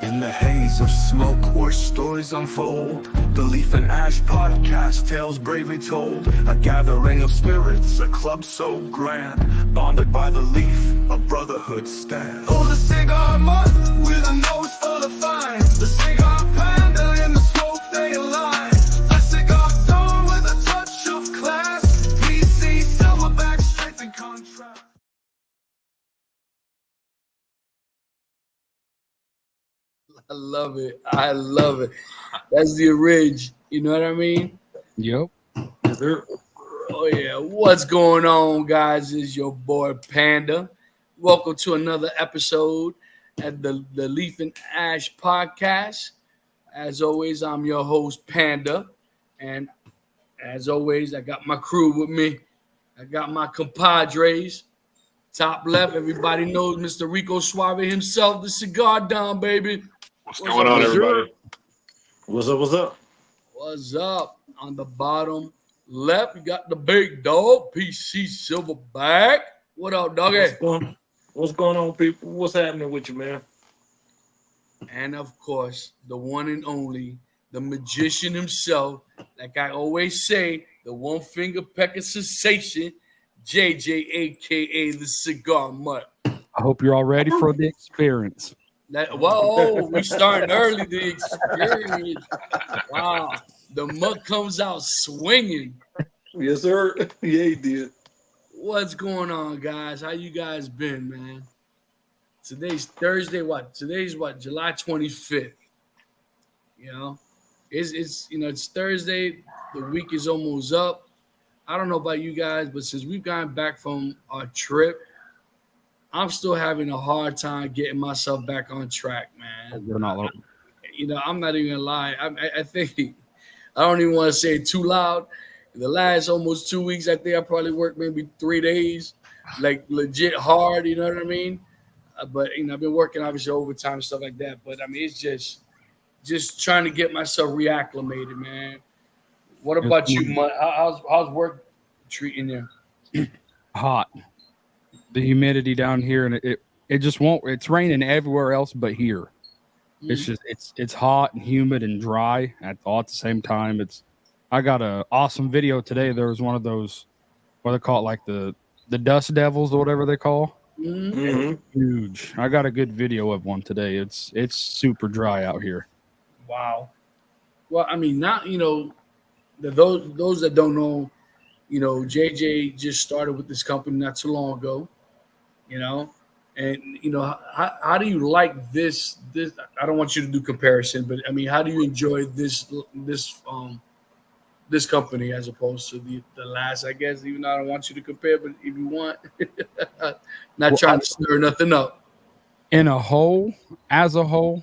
In the haze of smoke where stories unfold, the Leaf and Ash podcast, tales bravely told. A gathering of spirits, a club so grand, bonded by the leaf, a brotherhood stand. Oh, the cigar month with a nose full of fine, the cigar panda in the smoke they align. A cigar tone with a touch of class, PC silverback strength and contrast. I love it. I love it. That's the orig. You know what I mean? Yep. Yes, sir. Oh yeah. What's going on, guys? Is your boy Panda. Welcome to another episode at the Leaf and Ash podcast. As always, I'm your host Panda, and as always, I got my crew with me. I got my compadres. Top left, everybody knows Mr. Rico Suave himself, the cigar Don, baby. What's going on, everybody? What's up? What's up? What's up? On the bottom left, you got the big dog, PC Silverback. What up, doggy? What's going on, people? What's happening with you, man? And of course, the one and only, the magician himself. Like I always say, the one finger pecker sensation, JJ, aka the cigar mutt. I hope you're all ready for the experience. Whoa, we starting early. The experience. Wow, the mutt comes out swinging. Yes, sir. Yeah, he did. What's going on, guys? How you guys been, man? Today's Thursday. Today's July 25th. You know, it's Thursday. The week is almost up. I don't know about you guys, but since we've gotten back from our trip, I'm still having a hard time getting myself back on track, man. We're not. You know, I'm not even gonna lie. I think I don't even want to say it too loud. The last almost 2 weeks, I think I probably worked maybe 3 days, like legit hard. You know what I mean? But I've been working obviously overtime and stuff like that. But I mean, it's just trying to get myself reacclimated, man. What about you, Mutt? How's work treating you? Hot. The humidity down here, and it just won't. It's raining everywhere else but here. It's just it's hot and humid and dry all at the same time. I got an awesome video today. There was one of those, what they call it, like the dust devils or whatever they call. Mm-hmm. Huge. I got a good video of one today. It's super dry out here. Wow. Well, I mean, not those that don't know, JJ just started with this company not too long ago. And how do you like this? I don't want you to do comparison, but I mean, how do you enjoy this company as opposed to the last? I guess, even though I don't want you to compare, but if you want, trying to stir nothing up. As a whole,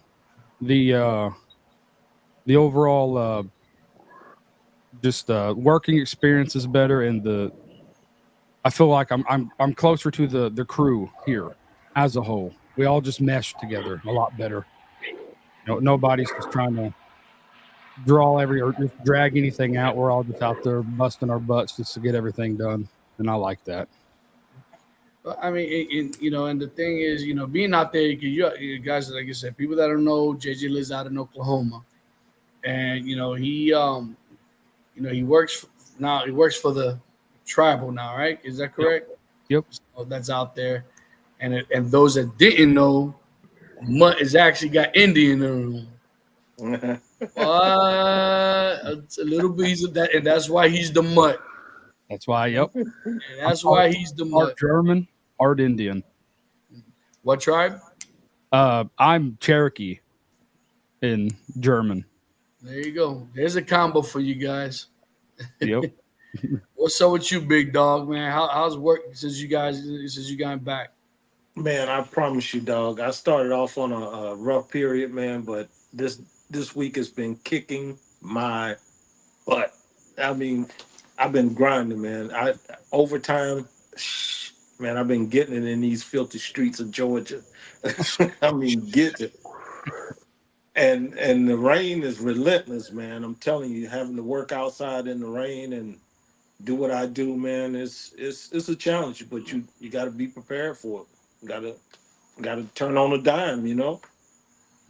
the overall working experience is better, and I feel like I'm closer to the crew here as a whole. We all just mesh together a lot better. Nobody's just trying to or just drag anything out. We're all just out there busting our butts just to get everything done, and I like that. I mean, and the thing is, being out there, you guys, like I said, people that don't know, JJ lives out in Oklahoma, and he works now. He works for the tribal now, right? Is that correct? Yep. So that's out there, and those that didn't know, Mutt has actually got Indian in him. It's a little bit of that, and that's why he's the Mutt. That's why. Yep. And that's why he's the Mutt. Part German, part Indian. What tribe? I'm Cherokee in German. There you go. There's a combo for you guys. Yep. What's up with you, big dog, man? How's work since you got back? Man, I promise you, dog. I started off on a rough period, man, but this week has been kicking my butt. I mean, I've been grinding, man. Overtime, man. I've been getting it in these filthy streets of Georgia. I mean, get it. And the rain is relentless, man. I'm telling you, having to work outside in the rain and do what I do, man, it's a challenge, but you got to be prepared for it. Got to turn on a dime,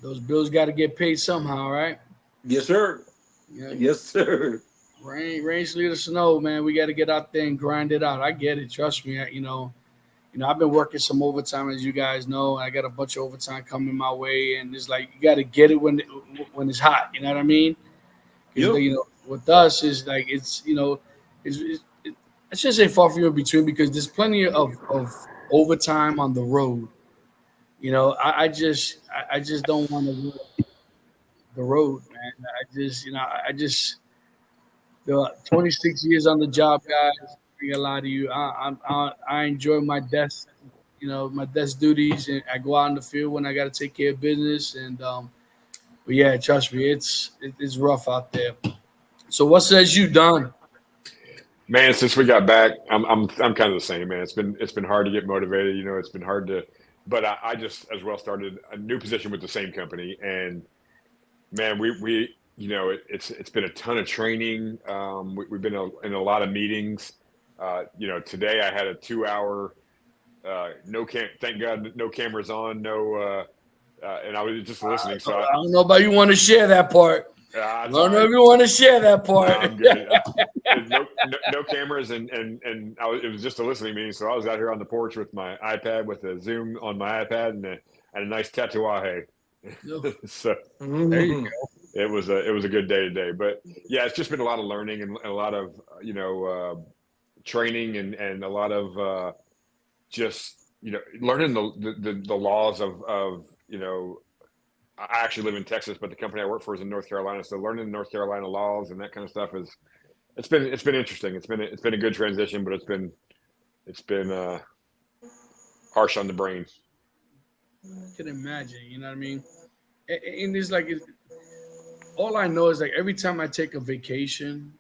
Those bills got to get paid somehow, right? Yes, sir. Yeah. Yes, sir. Rain, sleet, or snow, man. We got to get out there and grind it out. I get it. Trust me. I've been working some overtime, as you guys know. I got a bunch of overtime coming my way, and it's like you got to get it when it's hot. You know what I mean? Because Yep. with us is like I shouldn't say far few in between because there's plenty of overtime on the road. I just don't want to work the road, man. I just 26 years on the job, guys. I ain't gonna lie to you. I enjoy my desk, my desk duties, and I go out in the field when I got to take care of business. And but yeah, trust me, it's rough out there. So what says you, Don? Man, since we got back, I'm kind of the same, man. It's been hard to get motivated. It's been hard to, but I just as well started a new position with the same company, and man, it's been a ton of training. We've been in a lot of meetings. Today I had a 2 hour thank God no cameras on, no and I was just listening. So I don't know about you want to share that part. I don't know if you want to share that part. I'm good. No cameras, and it was just a listening meeting. So I was out here on the porch with my iPad, with a Zoom on my iPad, and a nice tatuaje. So there you go. It was a good day today. But yeah, it's just been a lot of learning and a lot of training and a lot of just learning the laws of I actually live in Texas, but the company I work for is in North Carolina. So learning the North Carolina laws and that kind of stuff it's been interesting. It's been a good transition, but it's been harsh on the brain. I can imagine. You know what I mean? And it's like all I know is like every time I take a vacation,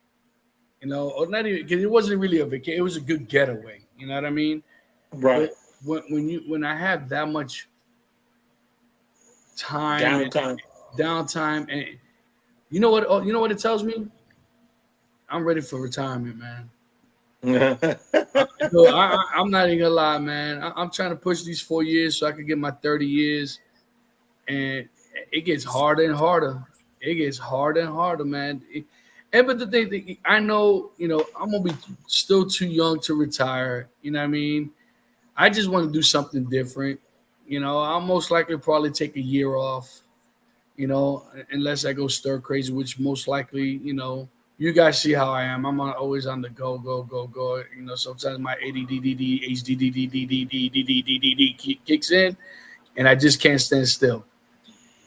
or not even because it wasn't really a vacation. It was a good getaway. You know what I mean? Right. But when I have that much downtime, and you know what it tells me? I'm ready for retirement, man. I'm not even gonna lie, man. I'm trying to push these 4 years so I can get my 30 years, and it gets harder and harder. It gets harder and harder, man. But the thing, I know, I'm gonna be still too young to retire. You know what I mean? I just want to do something different. I'll most likely probably take a year off. Unless I go stir crazy, which most likely, you guys see how I am. I'm always on the go. Sometimes my ADD kicks in, and I just can't stand still.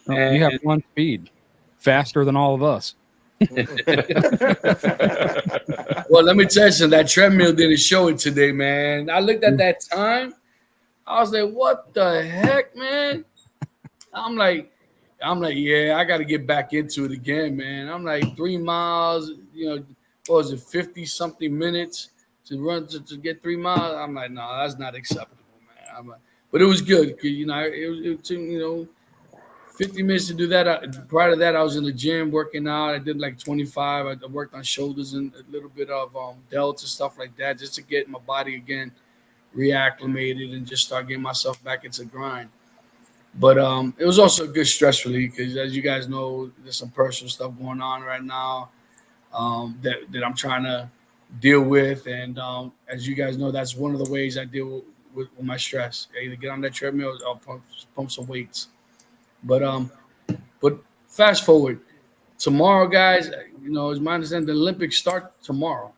You have one speed, faster than all of us. Well, let me tell you something. That treadmill didn't show it today, man. I looked at that time. I was like, "What the heck, man?" I'm like, yeah, I got to get back into it again, man. I'm like 3 miles, what was it, 50 something minutes to run to get 3 miles? I'm like, no, that's not acceptable, man. But it was good because it took 50 minutes to do that. Prior to that, I was in the gym working out. I did like 25. I worked on shoulders and a little bit of delts and stuff like that, just to get my body again reacclimated and just start getting myself back into grind. But it was also a good stress relief because, as you guys know, there's some personal stuff going on right now that I'm trying to deal with. And as you guys know, that's one of the ways I deal with my stress. I either get on that treadmill or pump some weights. But fast forward tomorrow, guys. As my understanding, the Olympics start tomorrow.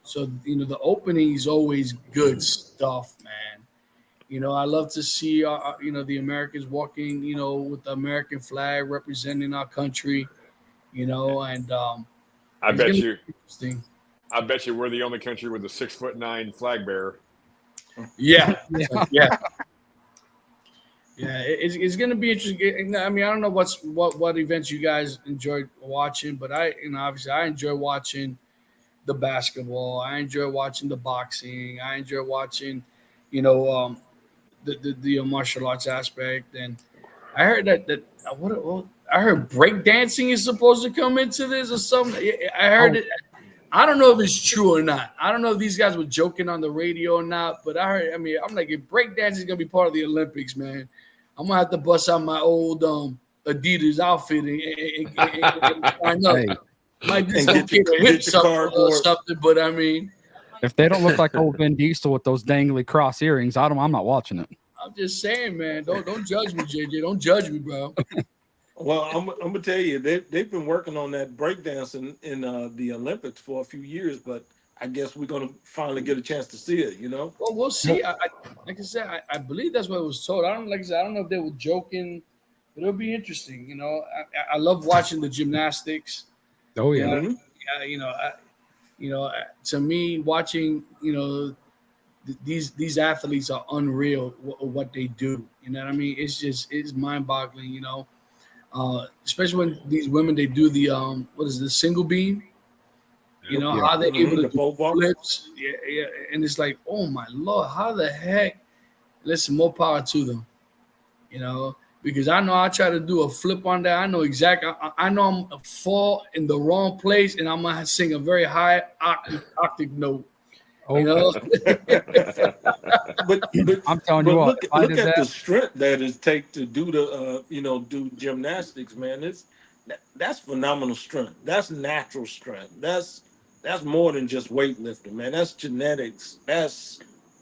So the opening is always good stuff, man. I love to see the Americans walking with the American flag representing our country. And I bet you we're the only country with a 6'9" flag bearer. Yeah. Yeah, it's going to be interesting. I mean, I don't know what events you guys enjoyed watching, but obviously I enjoy watching the basketball. I enjoy watching the boxing. I enjoy watching, the martial arts aspect. And I heard that I heard breakdancing is supposed to come into this or something. I heard it. I don't know if it's true or not. I don't know if these guys were joking on the radio or not, but I heard. I mean, I'm like, if breakdancing is gonna be part of the Olympics, man, I'm gonna have to bust out my old Adidas outfit and sign up. Hey, Might And get dislocate a hip your something or cardboard. something, but I mean, if they don't look like old Vin Diesel with those dangly cross earrings, I'm not watching it. I'm just saying, man. Don't judge me, JJ. Don't judge me, bro. Well, I'm gonna tell you, they've been working on that breakdance in the Olympics for a few years, but I guess we're gonna finally get a chance to see it. Well, we'll see. Like I said, I believe that's what it was told. Like I said, I don't know if they were joking, but it'll be interesting. I love watching the gymnastics. Oh You yeah, know, Mhm. to me, watching these athletes are unreal. What they do, you know what I mean? It's mind boggling. Especially when these women they do the what is it, the single beam. Yeah. How they're able Mhm. to The do pole vault. flips. Yeah, yeah. And it's like, oh my lord, how the heck? Listen, more power to them. Because I know I try to do a flip on that. I know exactly. I know I'm fall in the wrong place, and I'm gonna sing a very high octave note. Oh, You know, But I'm telling you what, look if I look did at the that, strength that it take to do the do gymnastics, man. That's phenomenal strength. That's natural strength. That's more than just weightlifting, man. That's genetics. yeah,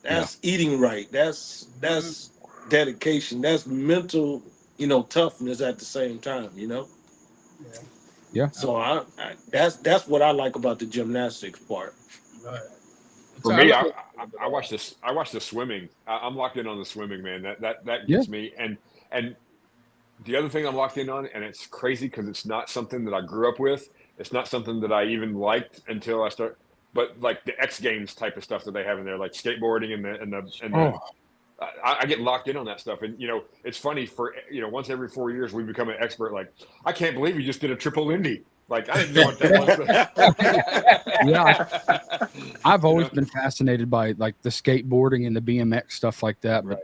That's eating right. That's dedication. That's mental, toughness at the same time. yeah. So that's what I like about the gymnastics part. right. For So I me, love I, it. I watch this. I watch the swimming. I'm locked in on the swimming, man. That Yeah. gets me. And the other thing I'm locked in on, and it's crazy because it's not something that I grew up with. It's not something that I even liked until I start. But like the X Games type of stuff that they have in there, like skateboarding and the Oh, I get locked in on that stuff. And it's funny for once every 4 years we become an expert. Like I can't believe you just did a triple Indy. Like I didn't know what that yeah. was. I've you always know, been fascinated by like the skateboarding and the BMX stuff like that, but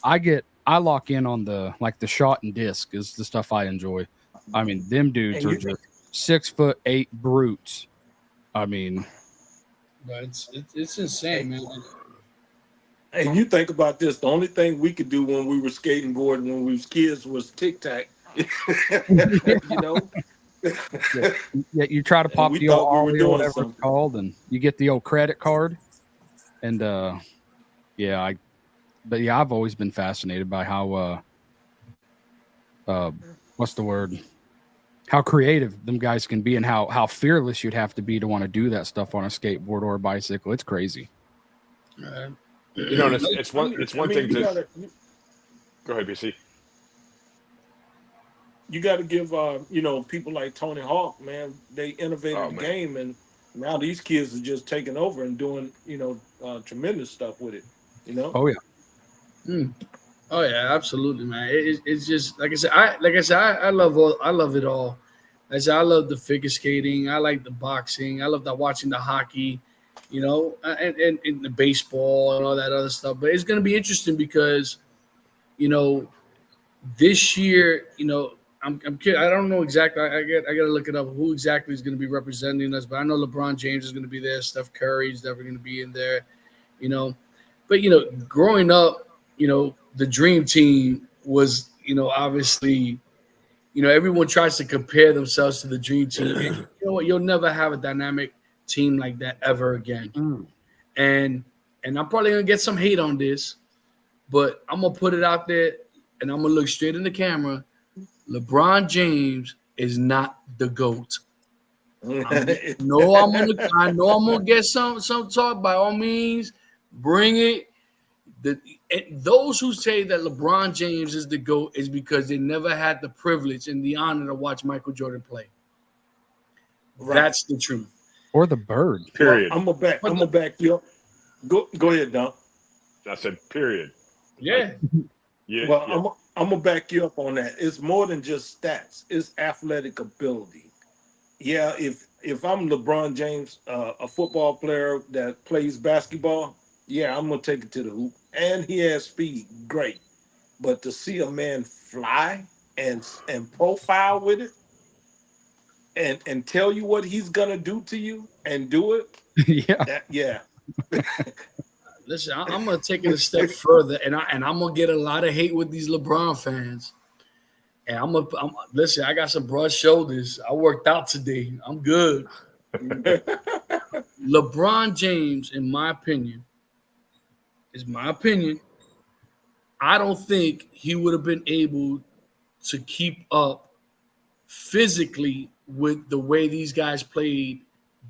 right. I lock in on the shot and disc is the stuff I enjoy. I mean, them dudes And are you just 6'8" brutes. I mean, But it's insane, man. And you think about this, the only thing we could do when we were skating board when we was kids was tic tac. you know? yeah, yeah, you try to And pop we the old thought we were ollie or doing whatever it's something. called, and you get the old credit card. And yeah, I've always been fascinated by how what's the word? How creative them guys can be, and how fearless you'd have to be to want to do that stuff on a skateboard or a bicycle. It's crazy. Right. And it's one thing You to gotta go ahead, BC. you gotta give people like Tony Hawk, man, they innovated Oh the man, game and now these kids are just taking over and doing, tremendous stuff with it. Oh yeah, Mm. Oh yeah, absolutely, man. It's just like I said. I love it all. Like I said, I love the figure skating. I like the boxing. I love watching the hockey, and the baseball and all that other stuff. But it's gonna be interesting because you know this year, I'm kidding. I don't know exactly. I got to look it up. Who exactly is going to be representing us? But I know LeBron James is going to be there. Steph Curry is definitely going to be in there. You know, but growing up, the dream team was, obviously, everyone tries to compare themselves to the dream team. And you know what? You'll never have a dynamic team like that ever again. mm. And I'm probably gonna get some hate on this, but I'm gonna put it out there, and I'm gonna look straight in the camera. LeBron James is not the GOAT. I know I'm gonna get some talk. By all means, bring it. Those who say that LeBron James is the GOAT is because they never had the privilege and the honor to watch Michael Jordan play. Right. That's the truth. or the bird. Well, period. I'm gonna back you up. Go ahead, Don. I said period. Like Yeah, yeah, Well, yeah. I'm gonna back you up on that. It's more than just stats. It's athletic ability. Yeah, if I'm LeBron James, a football player that plays basketball, yeah, I'm gonna take it to the hoop. And he has speed, great. But to see a man fly and profile with it and tell you what he's gonna do to you and do it, Yeah, that yeah. Listen, I'm gonna take it a step further, and I'm gonna get a lot of hate with these LeBron fans. And listen. I got some broad shoulders. I worked out today. I'm good. LeBron James, in my opinion, I don't think he would have been able to keep up physically with the way these guys played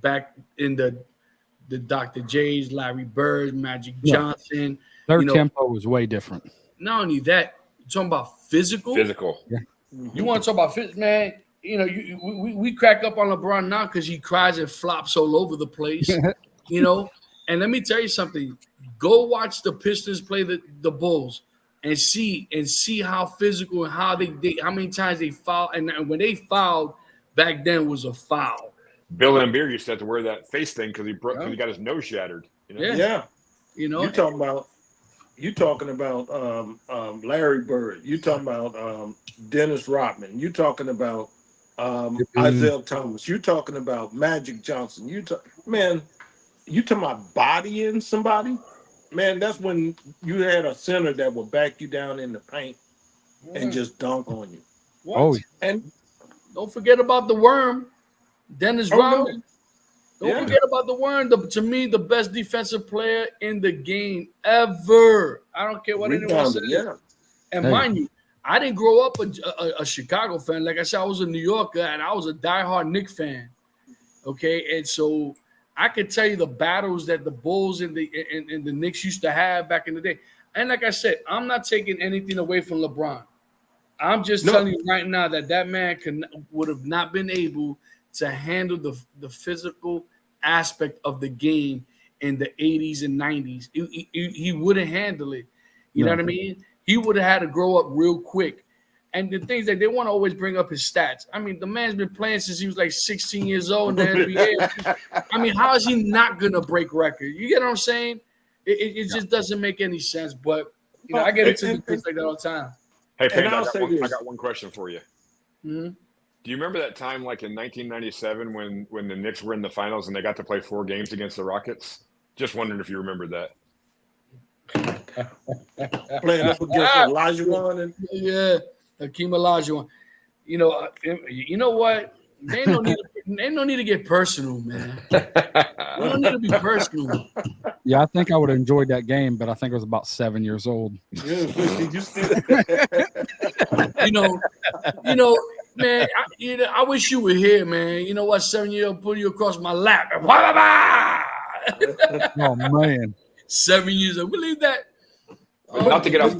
back in the Dr. J's, Larry Bird, Magic Johnson. Their tempo was way different. Not only that, you're talking about physical. Yeah. You want to talk about fit, man? You know, we crack up on LeBron now because he cries and flops all over the place. You know, and let me tell you something. Go watch the Pistons play the Bulls and see how physical and how how many times they foul, and when they fouled back then was a foul. Bill Laimbeer used to have to wear that face thing because he got his nose shattered. You know? Yeah. You know, you talking about Larry Bird. You talking about Dennis Rodman. You talking about Isaiah Thomas. You talking about Magic Johnson. You talking about bodying somebody. Man, that's when you had a center that would back you down in the paint and just dunk on you. What? Oh, And don't forget about the Worm, Dennis Rodman. Don't forget about the Worm. To me, the best defensive player in the game ever. I don't care what anyone says. Yeah. And mind you, I didn't grow up a Chicago fan. Like I said, I was a New Yorker, and I was a diehard Knicks fan. Okay, and so I could tell you the battles that the Bulls and the Knicks used to have back in the day. And like I said, I'm not taking anything away from LeBron. I'm just telling you right now that man would have not been able to handle the physical aspect of the game in the 80s and 90s. He wouldn't handle it. You know what I mean? He would have had to grow up real quick. And the things that they want to always bring up his stats. I mean, the man's been playing since he was like 16 years old in the NBA. I mean, how is he not going to break record? You get what I'm saying? It just doesn't make any sense. But, you know, I get into things like that all the time. Hey, Panda, I got one question for you. Mm-hmm. Do you remember that time, like in 1997, when the Knicks were in the finals and they got to play 4 games against the Rockets? Just wondering if you remember that. Playing up against Olajuwon Hakeem Olajuwon. You know what? They don't need to get personal, man. They don't need to be personal. Yeah, I think I would have enjoyed that game, but I think I was about 7 years old. You know, man. I wish you were here, man. You know what? 7-year-old put you across my lap. Oh man, 7 years old. Believe that. Not to get off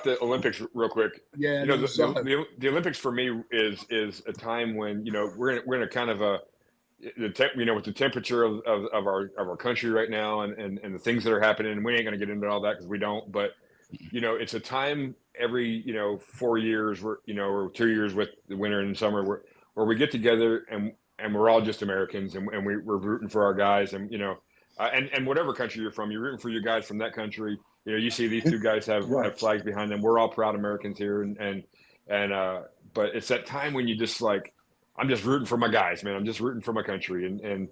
the Olympics real quick. Yeah, the Olympics for me is a time when we're in a kind of with the temperature of our country right now and the things that are happening, and we ain't going to get into all that because we don't. But it's a time every 4 years or 2 years with the winter and summer where we get together and we're all just Americans and we're rooting for our guys and and whatever country you're from, you're rooting for your guys from that country. You see these two guys have flags behind them. We're all proud Americans here, but it's that time when you just like, I'm just rooting for my guys, man. I'm just rooting for my country, and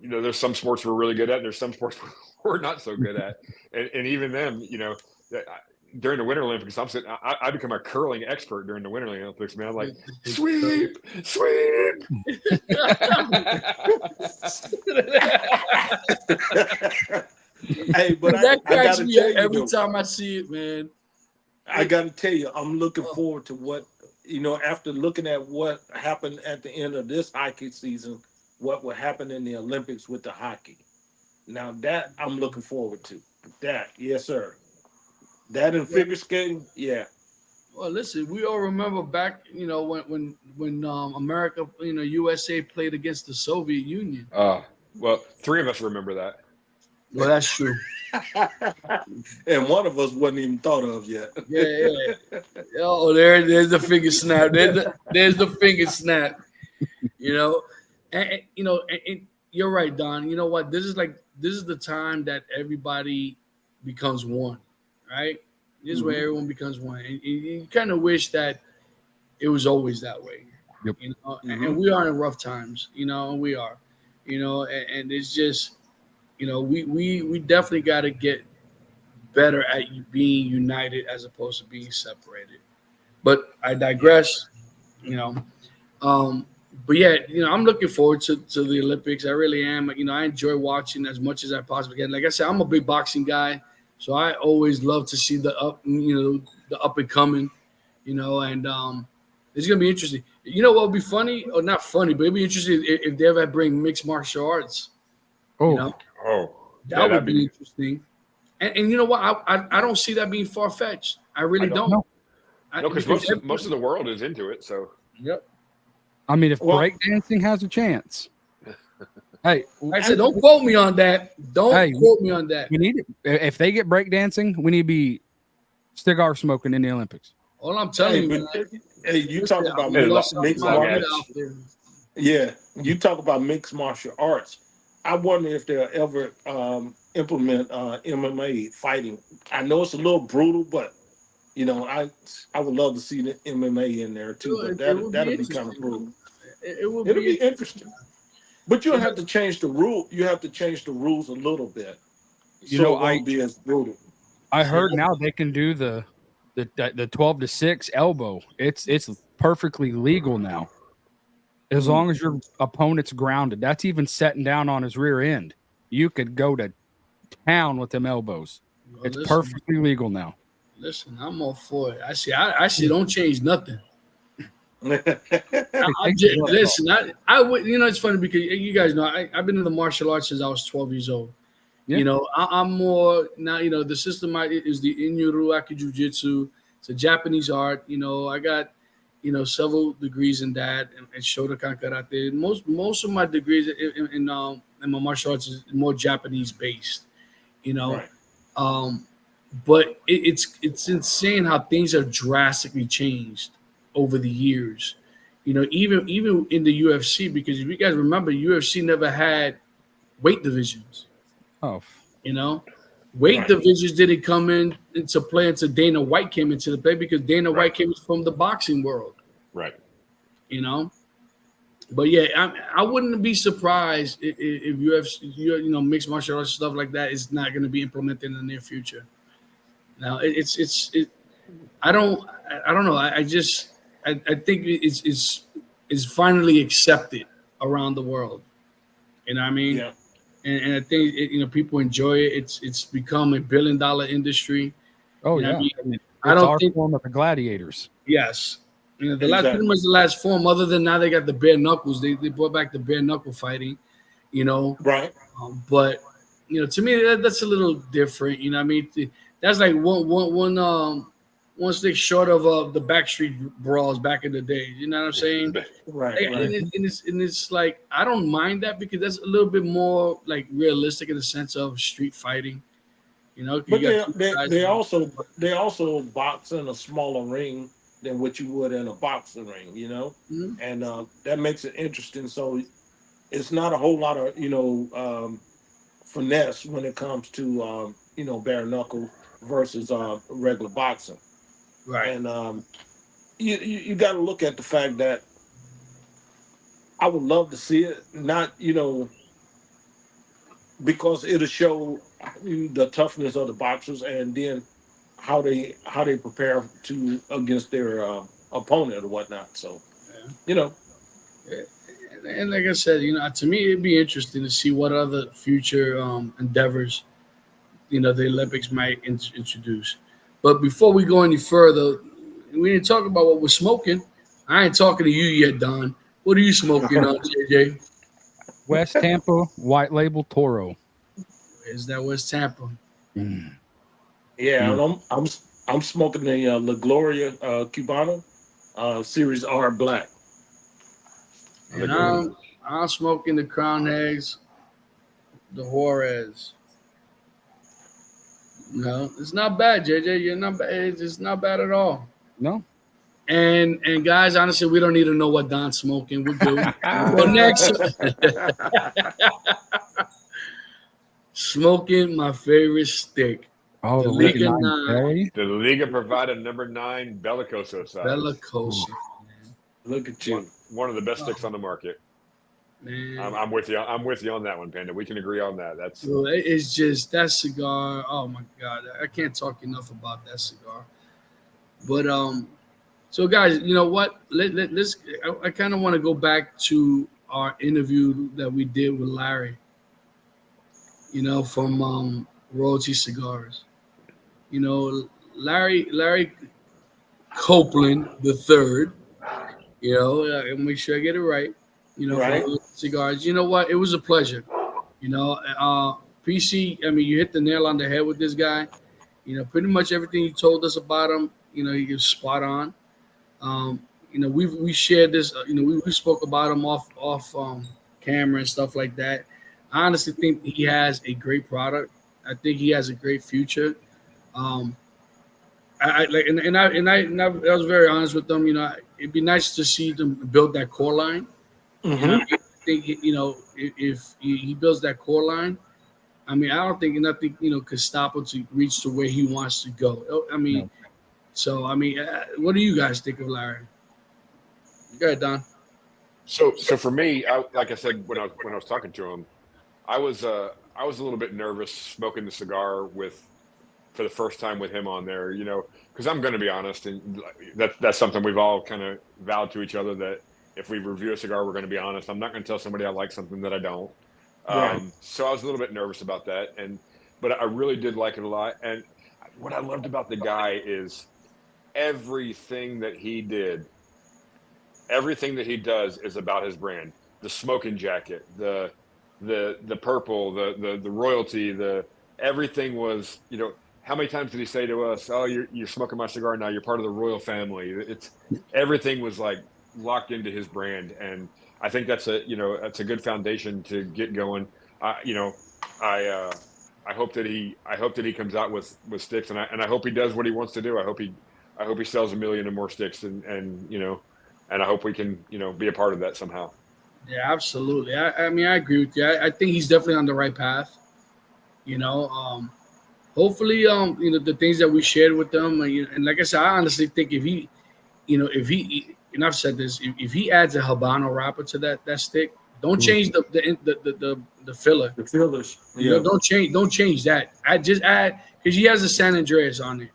there's some sports we're really good at. And there's some sports we're not so good at, and even them, during the Winter Olympics, I become a curling expert during the Winter Olympics, man. I'm like, sweep. Hey, but that cracks me up every time I see it, man. I got to tell you, I'm looking forward to what, after looking at what happened at the end of this hockey season, what will happen in the Olympics with the hockey. Now that I'm looking forward to. That, yes, sir. That and figure skating, yeah. Well, listen, we all remember back, when America, USA played against the Soviet Union. Well, 3 of us remember that. Well, that's true. And one of us wasn't even thought of yet. Yeah. Oh, there's the finger snap. There's the finger snap. And you're right, Don. You know what? This is the time that everybody becomes one. Right? This is where everyone becomes one. And you kind of wish that it was always that way. Yep. And we are in rough times, we are. and it's just, we definitely got to get better at being united as opposed to being separated. But I digress. You know, um, but yeah, I'm looking forward to the Olympics. I really am. I enjoy watching as much as I possibly can. Like I said, I'm a big boxing guy, so I always love to see the up and coming. And it's gonna be interesting. You know what would be funny, or not funny, but it'd be interesting if they ever bring mixed martial arts. Oh, That would be interesting. And you know what? I don't see that being far fetched. I really don't. know. No, because most of the world is into it. So Yep. I mean, if breakdancing has a chance, hey, I said, don't quote me on that. Don't quote me on that. We need it. If they get breakdancing, we need to be cigar smoking in the Olympics. All I'm telling you, you talk about mixed martial arts. Yeah, you talk about mixed martial arts. I wonder if they'll ever implement MMA fighting. I know it's a little brutal, but I would love to see the MMA in there too. But that'll be kind of brutal. It'll be interesting. But you'll have to change the rule. You have to change the rules a little bit. It won't be as brutal. I heard now they can do the 12-6 elbow. It's perfectly legal now. As long as your opponent's grounded. That's even setting down on his rear end. You could go to town with them elbows. It's perfectly legal now. Listen, I'm all for it. I see. Don't change nothing. Listen, I would. It's funny because you guys know I've been in the martial arts since I was 12 years old. Yeah. I'm more now. The system is the Inyo-Ruaki Jiu-Jitsu. It's a Japanese art. I got several degrees in that and Shotokan Karate. Most of my degrees in my martial arts is more Japanese based. Right. But it's insane how things have drastically changed over the years. Even in the UFC, because if you guys remember, UFC never had weight divisions. Oh, weight divisions didn't come into play until Dana White came into the play, because Dana White came from the boxing world. Right. But yeah, I wouldn't be surprised if UFC, mixed martial arts stuff like that is not going to be implemented in the near future. Now I don't know. I think it's finally accepted around the world. You know what I mean? Yeah. And I think people enjoy it. It's become $1 billion industry. Oh yeah. I don't think form of the gladiators. Yes. Pretty much the last form. Other than now, they got the bare knuckles. They brought back the bare knuckle fighting. Right. But to me that's a little different. That's like one stick short of the Backstreet Brawls back in the day. You know what I'm saying? Right. And it's like I don't mind that, because that's a little bit more like realistic in the sense of street fighting. But they also box in a smaller ring than what you would in a boxing ring. Mm-hmm. And that makes it interesting. So it's not a whole lot of finesse when it comes to bare knuckle versus regular boxing. Right. And you got to look at the fact that I would love to see it, not because it'll show the toughness of the boxers, and then how they prepare against their opponent or whatnot. So And like I said, to me it'd be interesting to see what other future endeavors the Olympics might introduce. But before we go any further, we didn't talk about what we're smoking. I ain't talking to you yet, Don. What are you smoking on, JJ? West Tampa White Label Toro. Is that West Tampa? Mm. Yeah, and I'm smoking the La Gloria Cubano Series R Black. And I'm smoking the Crown Eggs, the Juarez. No, it's not bad, JJ. You're not bad. It's not bad at all. No. And guys, honestly, we don't need to know what Don's smoking. We're good. Well, next, smoking my favorite stick. Oh, the Liga 9. The Liga provided number 9 Bellicoso size. Bellicoso. Look at you. One of the best sticks on the market. Man, I'm with you. I'm with you on that one, Panda. We can agree on that. That's so it's just that cigar. Oh my god, I can't talk enough about that cigar. But so guys, you know what? Let's. I kind of want to go back to our interview that we did with Larry. You know, from Royalty Cigars. You know, Larry Copeland the third. You know, make sure I get it right. You know, from Right. Royalty Cigars. You know what? It was a pleasure. You know, PC. I mean, you hit the nail on the head with this guy. You know, pretty much everything you told us about him. You know, he was spot on. Um, you know, we shared this. You know, we spoke about him off camera and stuff like that. I honestly think he has a great product. I think he has a great future. Um, I like, I was very honest with them. You know, it'd be nice to see them build that core line. You know, Mm-hmm. I think you know if he builds that core line, I mean, I don't think nothing could stop him to reach to where he wants to go. I mean, No. so I mean, what do you guys think of Larry? Go ahead, Don. so for me. Like I said when I was talking to him, I was a little bit nervous smoking the cigar with for the first time with him on there. You know, because I'm going to be honest, and that's something we've all kind of vowed to each other that if we review a cigar, we're going to be honest. I'm not going to tell somebody I like something that I don't. Right. So I was a little bit nervous about that, but I really did like it a lot. And what I loved about the guy is everything that he did, everything that he does is about his brand. The smoking jacket, the purple, the royalty, the everything was, you know, how many times did he say to us, "Oh, you're smoking my cigar now. You're part of the royal family." It's everything was like locked into his brand, and I think that's a good foundation to get going. You know, I I hope that he comes out with sticks, and I hope he does what he wants to do. I hope he sells a million or more sticks, and you know, and I hope we can be a part of that somehow. Yeah, absolutely. I mean, I agree with you. I think he's definitely on the right path. You know, hopefully, the things that we shared with them, and like I said, I honestly think if he, if he, and I've said this, if he adds a Habano wrapper to that stick, don't Ooh. change the filler. The fillers. You know, Yeah. don't change that. I just add because he has a San Andreas on it,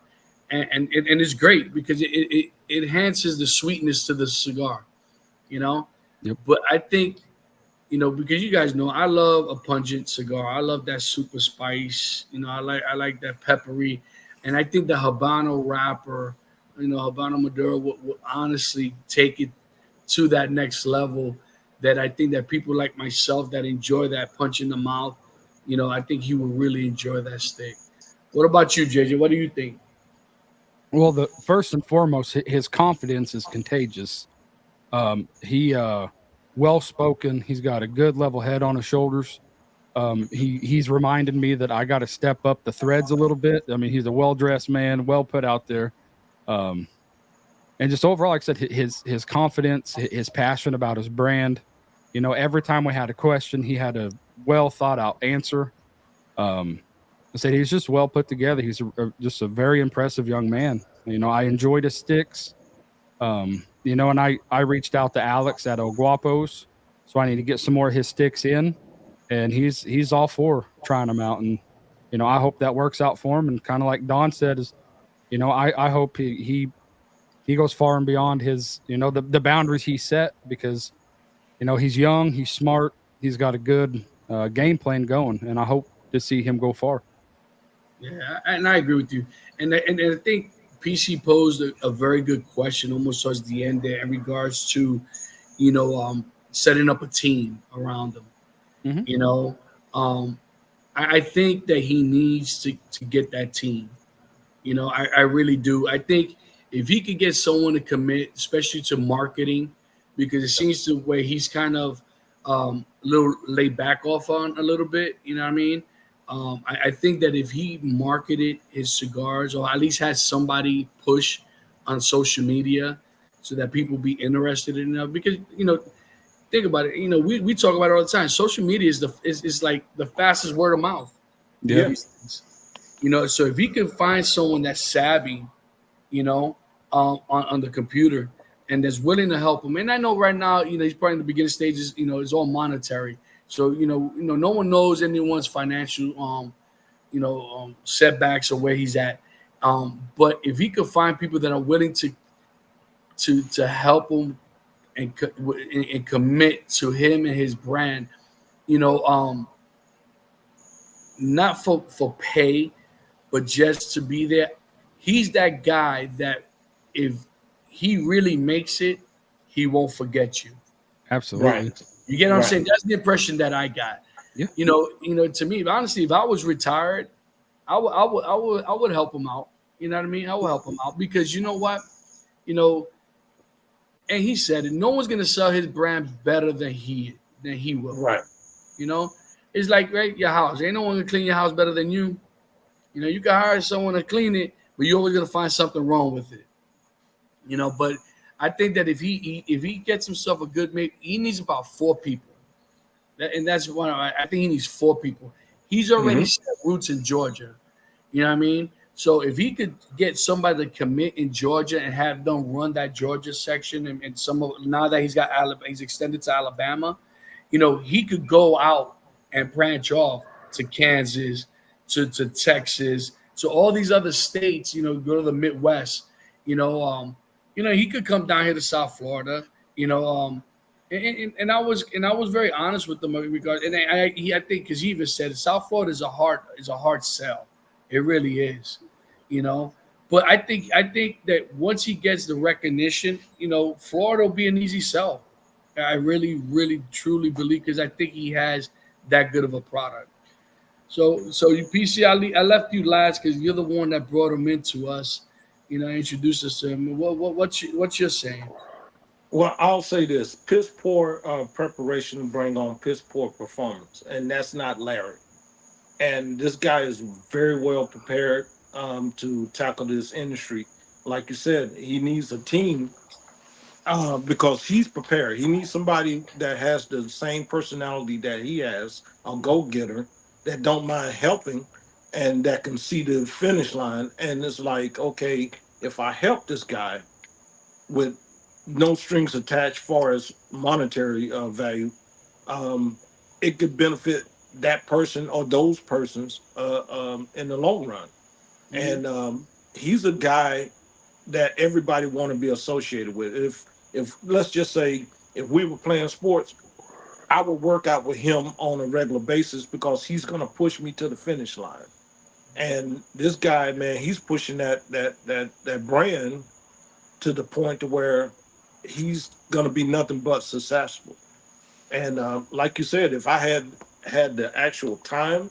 and it's great because it enhances the sweetness to the cigar. You know, Yep. but I think because you guys know I love a pungent cigar. I love that super spice. I like that peppery, and I think the Habano wrapper, Habano Maduro would honestly take it to that next level. That I think that people like myself that enjoy that punch in the mouth, I think he would really enjoy that steak. What about you, JJ? What do you think? Well, the first and foremost, his confidence is contagious. He well spoken. He's got a good level head on his shoulders. He's reminded me that I got to step up the threads a little bit. I mean, he's a well dressed man, well put out there. Um, and just overall, like I said, his confidence, his passion about his brand. You know, every time we had a question, he had a well thought out answer. I said he's just well put together. He's just a very impressive young man. You know, I enjoyed his sticks. And I reached out to Alex at El Guapos, so I need to get some more of his sticks in, and he's all for trying them out. And I hope that works out for him. And kind of like Don said, is I hope he goes far and beyond his the boundaries he set, because he's young, he's smart, he's got a good game plan going, and I hope to see him go far. Yeah, and I agree with you. And I think PC posed a very good question almost towards the end there in regards to, setting up a team around him. Mhm. You know, I think that he needs to get that team. I really do. I think if he could get someone to commit, especially to marketing, because it seems to where he's kind of a little laid back off on a little bit. You know what I mean? I think that if he marketed his cigars, or at least has somebody push on social media, so that people be interested in it, because think about it. We talk about it all the time. Social media is like the fastest word of mouth. Yeah. So if he can find someone that's savvy, on the computer, and that's willing to help him. And I know right now, he's probably in the beginning stages. It's all monetary. So no one knows anyone's financial setbacks or where he's at. But if he could find people that are willing to help him and commit to him and his brand, not for pay, but just to be there. He's that guy that if he really makes it, he won't forget you. Absolutely. Right. You get what I'm Right. saying? That's the impression that I got. Yeah. To me, honestly, if I was retired, I would help him out. You know what I mean? I would help him out because you know what? And he said it. No one's gonna sell his brand better than he will. Right. It's like your house. Ain't no one gonna clean your house better than you. You can hire someone to clean it, but you're always gonna find something wrong with it. But I think that if he gets himself a good mate, he needs about 4 people. And that's one. I think he needs 4 people. He's already set roots in Georgia. You know what I mean? So if he could get somebody to commit in Georgia and have them run that Georgia section, and some of now that he's extended to Alabama, he could go out and branch off to Kansas, to Texas, to all these other states. Go to the Midwest. He could come down here to South Florida. And I was very honest with them in regard, and I think because he even said South Florida is a hard sell. It really is, But I think that once he gets the recognition, Florida will be an easy sell. I really, really, truly believe because I think he has that good of a product. So you PC, I left you last because you're the one that brought him into us. Introduced us to him. What's your saying? Well, I'll say this: piss poor preparation bring on piss poor performance, and that's not Larry. And this guy is very well prepared to tackle this industry. Like you said, he needs a team because he's prepared. He needs somebody that has the same personality that he has, a go-getter that don't mind helping and that can see the finish line. And it's like, okay, if I help this guy with no strings attached far as monetary value, um, it could benefit that person or those persons in the long run. And he's a guy that everybody want to be associated with. If let's just say if we were playing sports, I would work out with him on a regular basis because he's going to push me to the finish line. And this guy, man, he's pushing that brand to the point to where he's going to be nothing but successful. And like you said, if I had the actual time,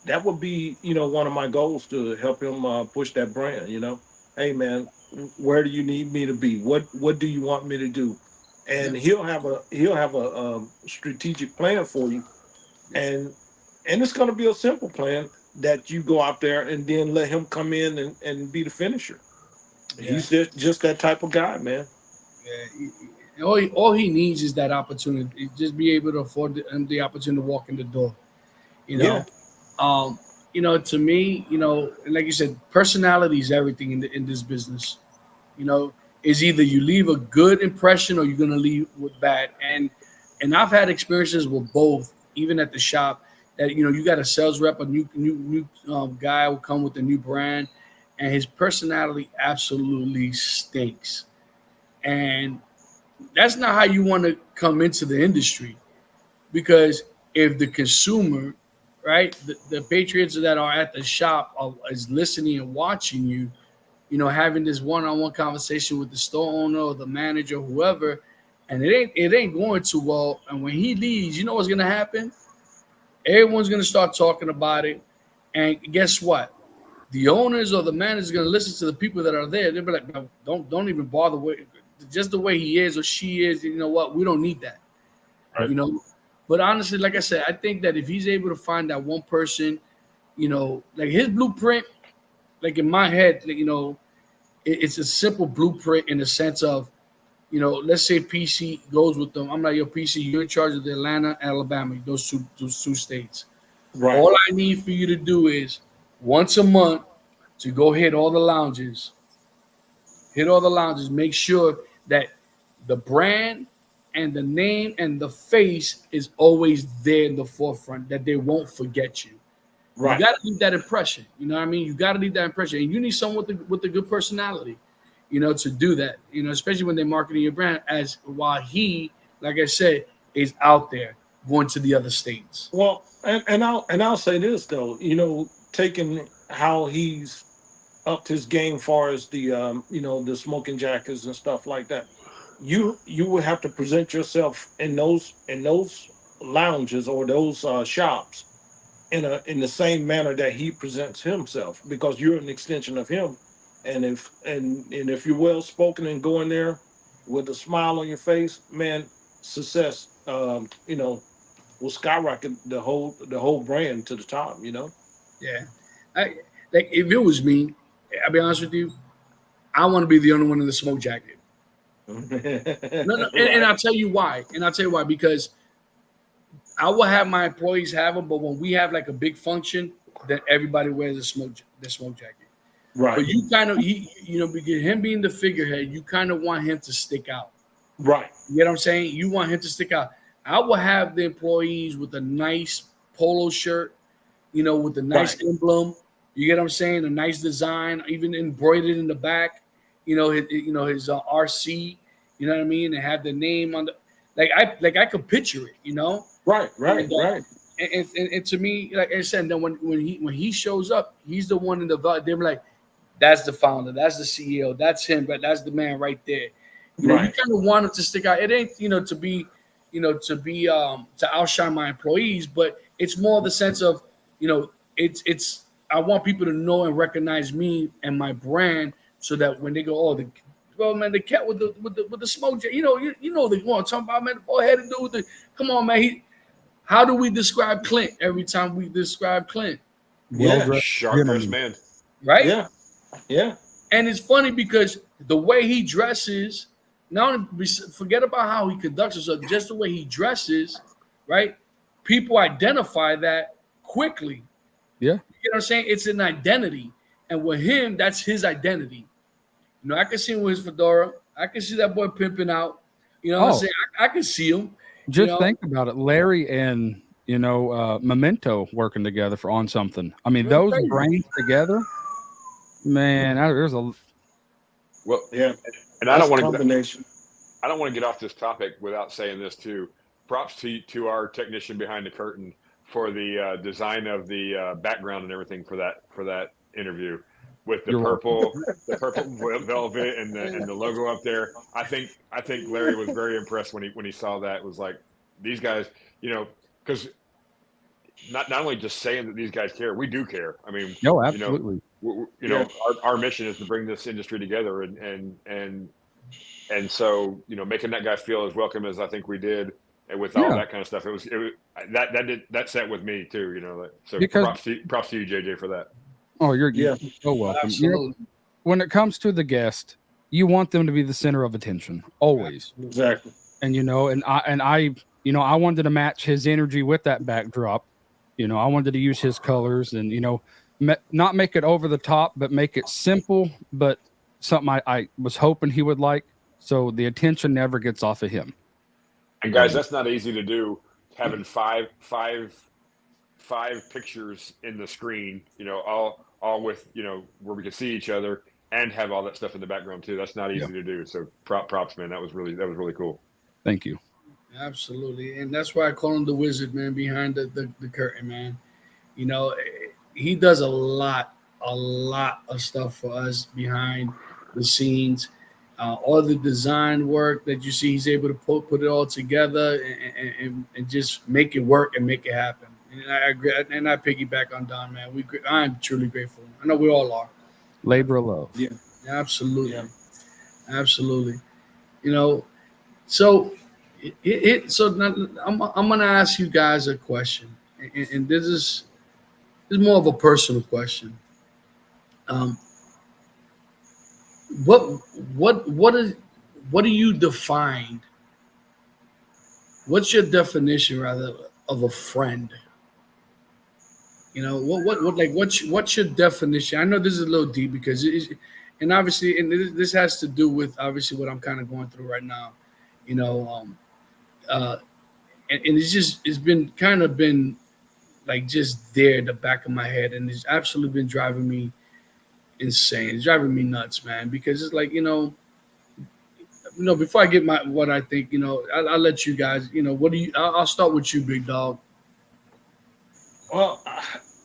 that would be one of my goals to help him push that brand. Hey man, where do you need me to be? What do you want me to do? And he'll have a strategic plan for you, and it's going to be a simple plan that you go out there and then let him come in and be the finisher. Yeah. He's just that type of guy, man. Yeah. All he needs is that opportunity. Just be able to afford him the opportunity to walk in the door. Yeah. To me, like you said, personality is everything in this business. Is either you leave a good impression or you're gonna leave with bad. And I've had experiences with both, even at the shop. That you got a sales rep, a new guy will come with a new brand, and his personality absolutely stinks. And that's not how you want to come into the industry, because if the consumer, right, the patriots that are at the shop is listening and watching you, having this one-on-one conversation with the store owner or the manager, whoever, and it ain't going too well. And when he leaves, you know what's gonna happen? Everyone's gonna start talking about it, and guess what? The owners or the managers are gonna listen to the people that are there. They'll be like, no, don't even bother with just the way he is or she is. You know what? We don't need that. Right. But honestly, like I said, I think that if he's able to find that one person, like his blueprint, like in my head, it's a simple blueprint in the sense of, let's say PC goes with them. I'm like, yo, PC, you're in charge of the Atlanta, Alabama, those two states. Right. All I need for you to do is once a month to go hit all the lounges. Make sure that the brand and the name and the face is always there in the forefront, that they won't forget you. Right. You got to leave that impression. You know what I mean? You got to leave that impression, and you need someone with a good personality, to do that. Especially when they're marketing your brand. As while he, like I said, is out there going to the other states. Well, and I'll say this though, taking how he's upped his game far as the smoking jackets and stuff like that. You would have to present yourself in those lounges or those shops in the same manner that he presents himself, because you're an extension of him. And if you're well spoken and go in there with a smile on your face, man, success will skyrocket the whole brand to the top. Yeah, like if it was me, I'll be honest with you, I want to be the only one in the smoke jacket. No, and I'll tell you why. Because I will have my employees have them, but when we have like a big function, then everybody wears the smoke jacket. Right. But you kind of, because him being the figurehead, you kind of want him to stick out. Right. You get what I'm saying? You want him to stick out. I will have the employees with a nice polo shirt, with a nice emblem. You get what I'm saying? A nice design, even embroidered in the back. His RC. You know what I mean? And have the name on the I could picture it. Right. Right. And to me, like I said, then when he shows up, he's the one in the they're like, that's the founder, that's the CEO, that's him, but that's the man right there. You kind of want him to stick out. It ain't to outshine my employees, but it's more the sense of it's I want people to know and recognize me and my brand, so that when they go, the cat with the smoke jet, they want to talk about, man, the boy had to do with the. Come on, man. How do we describe Clint every time we describe Clint? Sharp dressed man. Right? Yeah. And it's funny because the way he dresses, not only forget about how he conducts himself, just the way he dresses, right? People identify that quickly. Yeah. You know what I'm saying? It's an identity. And with him, that's his identity. I can see him with his fedora. I can see that boy pimping out. You know what I'm saying? I can see him. Just think about it. Larry and, Memento working together on something. I mean, those brains together, man, there's a. Well, yeah. And I don't want to get off this topic without saying this too. Props to our technician behind the curtain for the design of the background and everything for that interview, with the purple velvet and the logo up there. I think Larry was very impressed when he saw that. It was like, these guys, because not only just saying that these guys care, we do care. I mean, no, absolutely. Our mission is to bring this industry together, and so making that guy feel as welcome as I think we did, and with all that kind of stuff, it was that set with me too. So props to you, JJ, for that. Oh, you're so welcome. When it comes to the guest, you want them to be the center of attention always. Exactly. And I wanted to match his energy with that backdrop. I wanted to use his colors and not make it over the top, but make it simple, but something I was hoping he would like. So the attention never gets off of him. And guys, that's not easy to do. Having five pictures in the screen, all with, where we can see each other and have all that stuff in the background too. That's not easy to do. So props, man. That was really cool. Thank you. Absolutely. And that's why I call him the wizard, man, behind the curtain, man. He does a lot of stuff for us behind the scenes. All the design work that you see, he's able to put it all together and just make it work and make it happen. And I agree, and I piggyback on Don, man. I'm truly grateful. I know we all are. Labor of love. Yeah, absolutely, absolutely. So I'm gonna ask you guys a question, and this is more of a personal question. What do you define? What's your definition, rather, of a friend? What's your definition? I know this is a little deep because this has to do with obviously what I'm kind of going through right now. You know, uh, and it's been kind of been like just there in the back of my head, and it's absolutely been driving me insane. It's driving me nuts, man, because it's like before I get my what I think, I'll let you guys, what do you? I'll start with you, big dog. Well,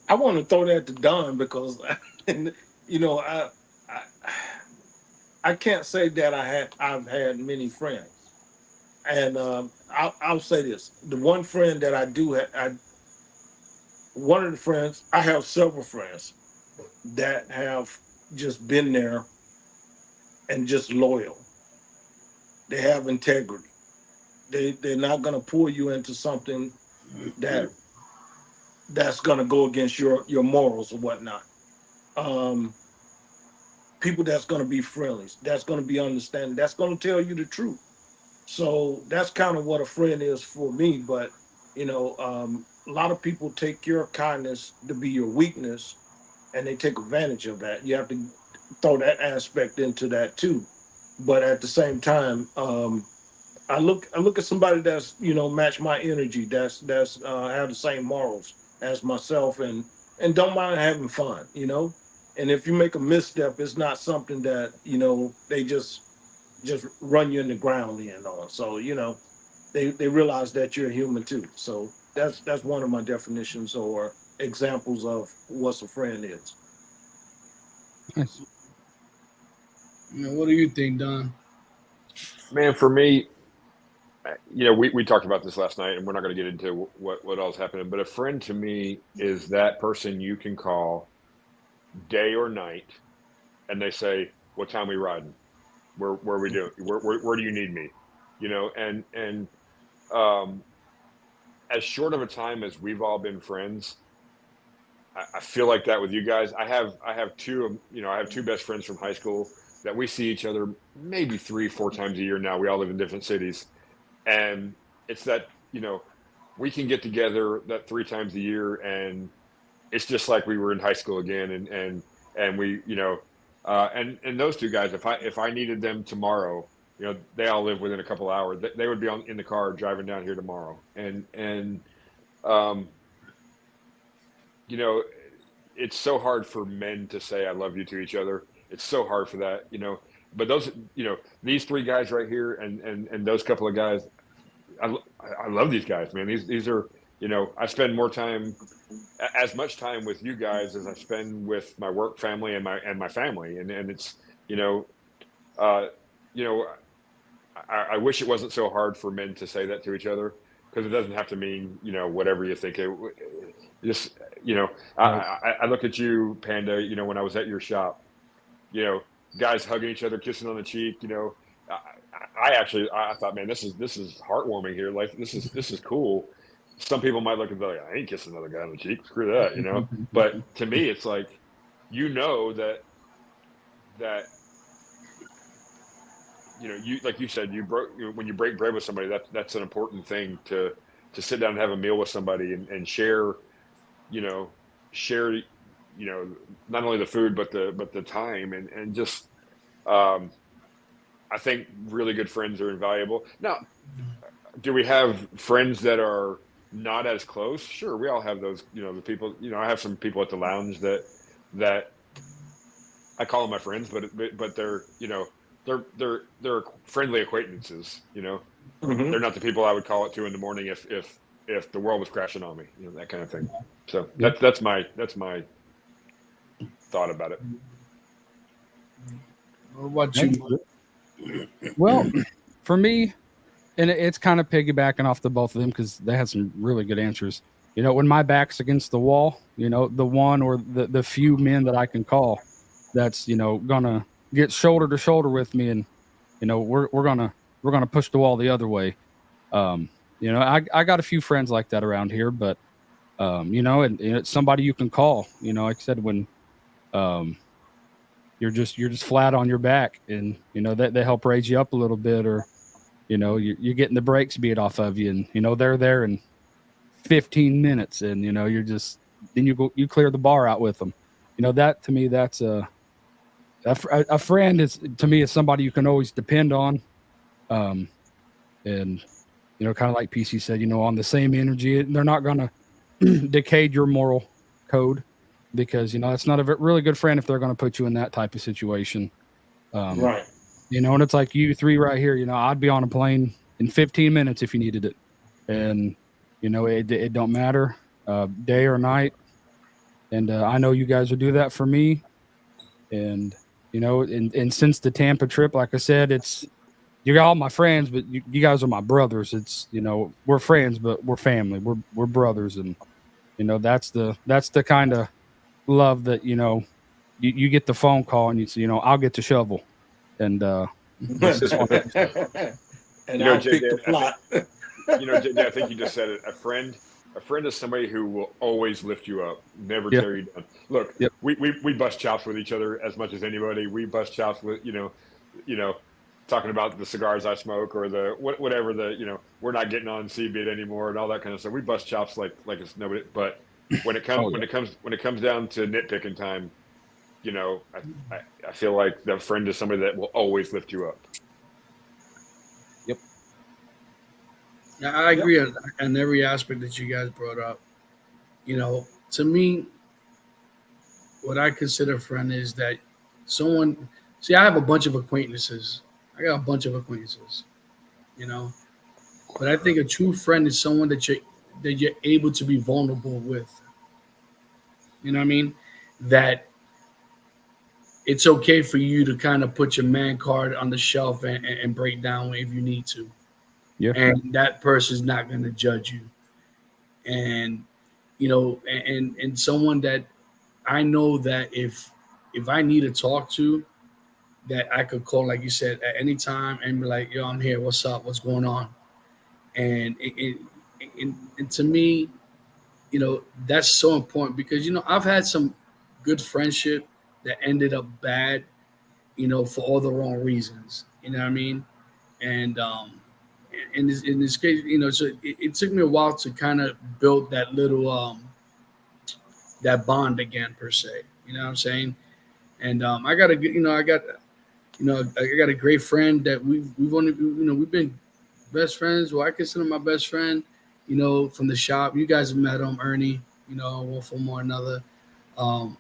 I want to throw that to Don because, you know, I I can't say that I've had many friends, and I'll say this: the one friend that I do have, one of the friends I have several friends that have just been there and just loyal. They have integrity. They're not going to pull you into something that that's going to go against your morals or whatnot. Um, People that's going to be friendly, that's going to be understanding, that's going to tell you the truth. So that's kind of what a friend is for me. But a lot of people take your kindness to be your weakness, and they take advantage of that. You have to throw that aspect into that too. But at the same time, I look at somebody that's match my energy, that's have the same morals as myself, and don't mind having fun. And if you make a misstep, it's not something that they just run you in the ground in on. So they realize that you're a human too. So that's one of my definitions or examples of what a friend is. Nice. What do you think, Don? Man, for me, we talked about this last night, and we're not going to get into what all's happening. But a friend to me is that person you can call day or night, and they say, "What time we riding? Where we doing? Where do you need me?" And um, as short of a time as we've all been friends, I feel like that with you guys. I have two best friends from high school that we see each other maybe 3-4 times a year now. We all live in different cities, and it's that we can get together that 3 times a year, and it's just like we were in high school again. And we and those two guys, if I needed them tomorrow, they all live within a couple hours. They would be in the car driving down here tomorrow. And um, you know, it's so hard for men to say "I love you" to each other. It's so hard for that. But those, these three guys right here, and those couple of guys, I love these guys, man. These are, I spend more time, as much time with you guys as I spend with my work family and my family, and it's, you know, uh, you know, I wish it wasn't so hard for men to say that to each other, because it doesn't have to mean whatever you think it. Just Right. I look at you, Panda. When I was at your shop, you know, guys hugging each other, kissing on the cheek. I, I thought, man, this is heartwarming here. Like this is cool. Some people might look and be like, I ain't kissing another guy on the cheek. Screw that. But to me, it's like, that you, like you said, when you break bread with somebody, that's an important thing to sit down and have a meal with somebody and share, you know, share, not only the food but the time and just um, I think really good friends are invaluable. Now, do we have friends that are not as close? Sure, we all have those. The people. I have some people at the lounge that I call them my friends, but they're they're friendly acquaintances. Hmm. They're not the people I would call it to in the morning if the world was crashing on me. That kind of thing. So Yeah. that's my thought about it. What about Right. you? Well, for me, and it's kind of piggybacking off the both of them because they had some really good answers. When my back's against the wall, the one or the few men that I can call that's gonna get shoulder to shoulder with me, and we're gonna push the wall the other way. Um, I got a few friends like that around here, but and it's somebody you can call. Like I said, when um you're just flat on your back, and that they help raise you up a little bit, or you're getting the brakes beat off of you, and they're there in 15 minutes, and you're just then you clear the bar out with them. That to me, that's a friend is to me is somebody you can always depend on. um And, kind of like PC said, on the same energy, they're not going to decade your moral code because, it's not a really good friend if they're going to put you in that type of situation. Right. And it's like you three right here, I'd be on a plane in 15 minutes if you needed it. And, it don't matter, day or night. And I know you guys will do that for me. And, and since the Tampa trip, like I said, you got all my friends, but you guys are my brothers. It's, we're friends, but we're family. We're brothers. And, that's the kind of love that, you get the phone call and you say, I'll get the shovel. And, it's just one of those. And I'll pick the plot. JJ, I think you just said it. A friend is somebody who will always lift you up, never tear you down. Look, we bust chops with each other as much as anybody. We bust chops with, talking about the cigars I smoke or the whatever we're not getting on CBIT anymore and all that kind of stuff. We bust chops like it's nobody. But when it comes when it comes down to nitpicking time, I feel like that friend is somebody that will always lift you up. Yep. Yeah, I agree on every aspect that you guys brought up. To me, what I consider a friend is that someone. See, I have a bunch of acquaintances. But I think a true friend is someone that you're able to be vulnerable with. You know what I mean? That it's okay for you to kind of put your man card on the shelf and break down if you need to. Yeah. And that person's not going to judge you. And, and someone that I know that if I need to talk to, that I could call, like you said, at any time and be like, yo, I'm here. What's up? What's going on? And to me, that's so important because, I've had some good friendship that ended up bad, for all the wrong reasons. You know what I mean? And in this case, so it took me a while to kind of build that little that bond again per se. You know what I'm saying? And I got a great friend that we've been best friends. Well, I consider my best friend, from the shop. You guys have met him, Ernie. One form or another. Um,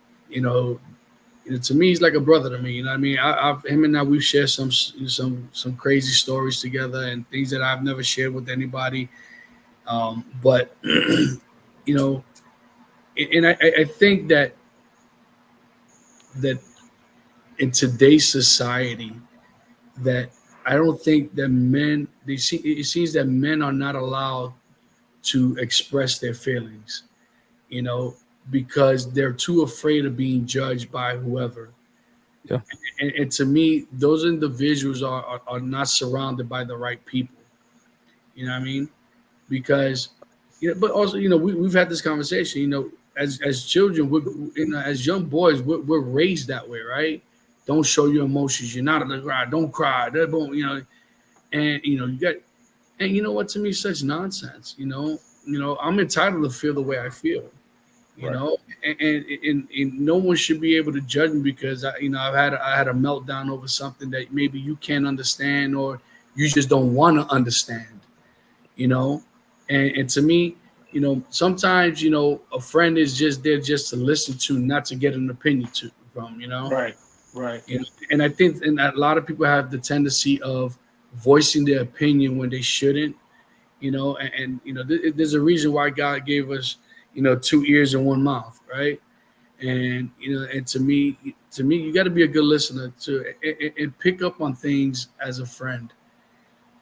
to me, he's like a brother to me. You know what I mean? Him and I, we've shared some crazy stories together and things that I've never shared with anybody. But and I think that in today's society, that I don't think that it seems that men are not allowed to express their feelings, because they're too afraid of being judged by whoever. Yeah. And to me, those individuals are not surrounded by the right people. You know what I mean? Because, but also, we've had this conversation, as children, as young boys, we're raised that way, right? Don't show your emotions. You're not gonna cry. Don't cry. And you got, and you know what? To me, such nonsense. I'm entitled to feel the way I feel. And no one should be able to judge me because I had a meltdown over something that maybe you can't understand or you just don't want to understand. And to me, sometimes a friend is just there just to listen to, not to get an opinion from. Right. And I think a lot of people have the tendency of voicing their opinion when they shouldn't. There's a reason why God gave us 2 ears and 1 mouth, right? And and to me, you got to be a good listener and pick up on things as a friend.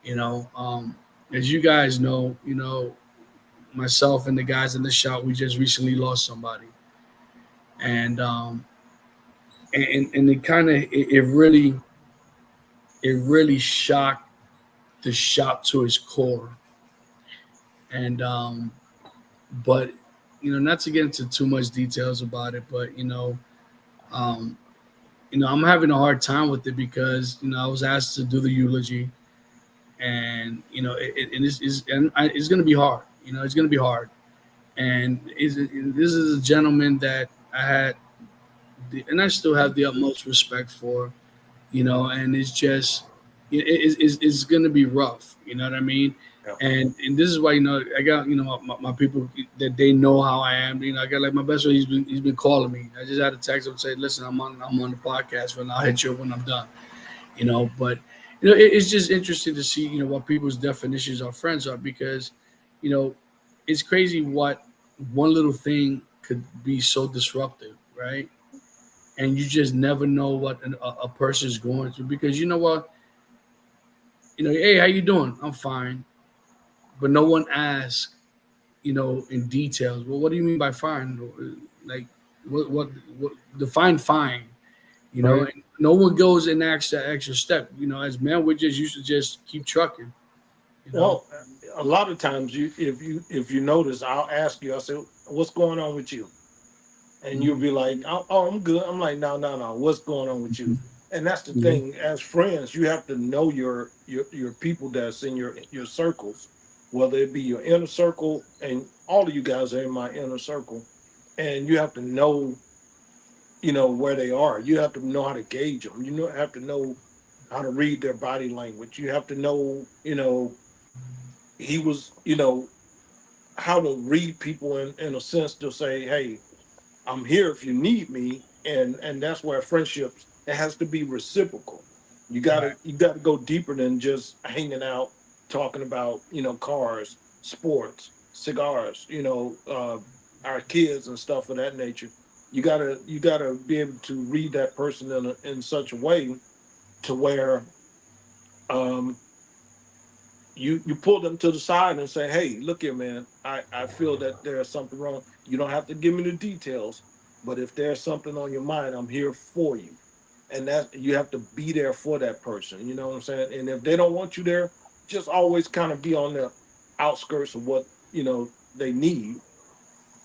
As you guys know, myself and the guys in the shop, we just recently lost somebody, and it kind of it really shocked the shop to its core, and but not to get into too much details about it, but I'm having a hard time with it because I was asked to do the eulogy, and it's going to be hard. It's going to be hard, and this is a gentleman that I had, and I still have the utmost respect for, and it's just is going to be rough. You know what I mean? Yeah. And this is why, I got, my people that they know how I am. I got like my best friend. He's been calling me. I just had a text him say, listen, I'm on the podcast, and I'll hit you up when I'm done. But it's just interesting to see what people's definitions of friends are, because you know it's crazy what one little thing could be so disruptive, right? And you just never know what a person's going through, because you know what, hey, how you doing? I'm fine, but no one asks, in details. Well, what do you mean by fine? Like, what define fine? Right. And no one goes and asks that extra step. As men, we're just used to just keep trucking. You know, Well, a lot of times, if you notice, I'll ask you. I say, "What's going on with you?" And you'll be like, "Oh, I'm good." I'm like, "No, no, no. What's going on with you?" And that's the Yeah. thing. As friends, you have to know your people that's in your circles, whether it be your inner circle, and all of you guys are in my inner circle, and you have to know, where they are. You have to know how to gauge them. Have to know how to read their body language. You have to know, he was, how to read people in a sense to say, hey, I'm here if you need me. And that's where friendships, it has to be reciprocal. right? You gotta go deeper than just hanging out, talking about, cars, sports, cigars, our kids and stuff of that nature. You gotta be able to read that person in such a way to where um you pull them to the side and say, "Hey, look here, man. I feel that there's something wrong. You don't have to give me the details, but if there's something on your mind, I'm here for you." And that you have to be there for that person. You know what I'm saying? And if they don't want you there, just always kind of be on the outskirts of what they need,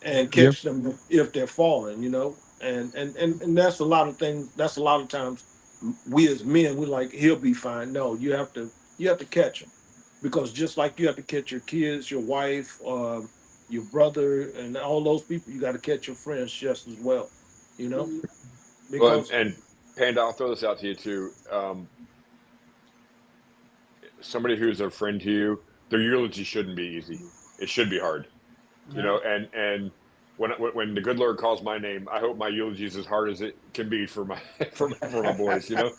and Yeah. catch them if they're falling. And that's a lot of things. That's a lot of times we as men, we're like, he'll be fine. No, you have to catch him, because just like you have to catch your kids, your wife, your brother, and all those people, you got to catch your friends just as well. You know, Well, and, because and Panda, I'll throw this out to you too. Somebody who's a friend to you, their eulogy shouldn't be easy. It should be hard, Yeah. and when the good Lord calls my name, I hope my eulogy is as hard as it can be for my for my boys, because